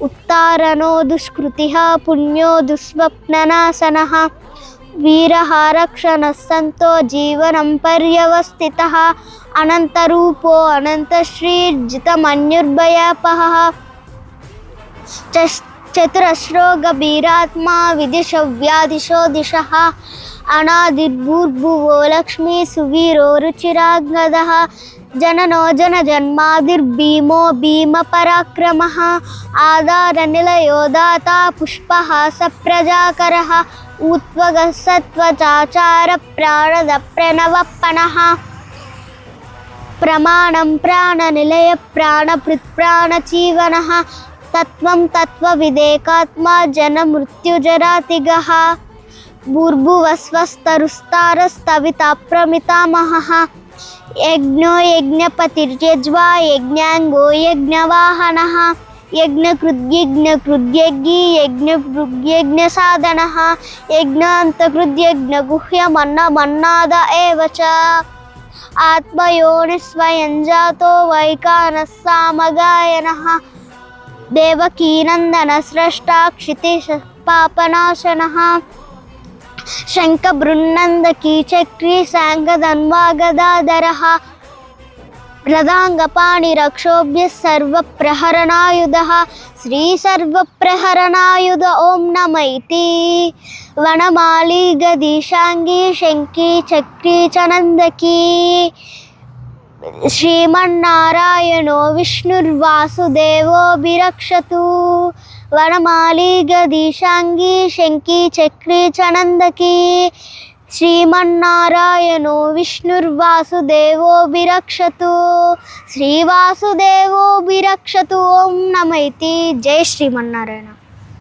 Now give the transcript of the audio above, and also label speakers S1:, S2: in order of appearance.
S1: उत्तारणो दुष्कृतिः पुण्यो दुःस्वप्ननाशनः वीरः रक्षणः सन्तो जीवनं पर्यवस्थितः अनन्तरूपो अनन्तश्रीर्जितमन्युर्भयापहः चतुरश्रो गभीरात्मा विदिशव्यादिशो दिशः अनादिर्भूर्भुवो लक्ष्मी सुवीरो रुचिराग्नदः जननो जनजन्मादिर्भीमो भीमपराक्रमः आधारनिलयो दाता पुष्पः सप्रजाकरः ऊत्वगः सत्त्वचाचारप्राणदप्रणवप्पणः प्रमाणं प्राणनिलय प्राणपृत्प्राणजीवनः तत्त्वं तत्त्वविदेकात्मा जनमृत्युजरातिगः भूर्भुवस्वस्तरुस्तारस्तविताप्रमितामहः यज्ञो यज्ञपतिर्यज्वा यज्ञाङ्गो यज्ञवाहनः यज्ञकृद्यज्ञकृद्यज्ञी यज्ञभृग्यज्ञसाधनः यज्ञान्तकृद्यज्ञगुह्यमन्नमन्नाद एव च आत्मयोनिस्वयं जातो वैकानः सामगायनः देवकीनन्दनस्रष्टा क्षितिपापनाशनः शङ्खबृन्नन्दकीचक्री साङ्गधन्वागदाधरः रदाङ्गपाणिरक्षोभ्यः सर्वप्रहरणायुधः श्रीसर्वप्रहरणायुध ॐ नमः इति वनमाली गदीशाङ्गी शङ्की चक्री च नन्दकी श्रीमन्नारायणो विष्णुर्वासुदेवोऽभिरक्षतु वनमाली गदीशाङ्गी शङ्की चक्री च नन्दकी श्रीमन्नारायणो विष्णुर्वासुदेवोऽभिरक्षतु श्रीवासुदेवोऽभिरक्षतु ओं नमः इति जय श्रीमन्नारायण।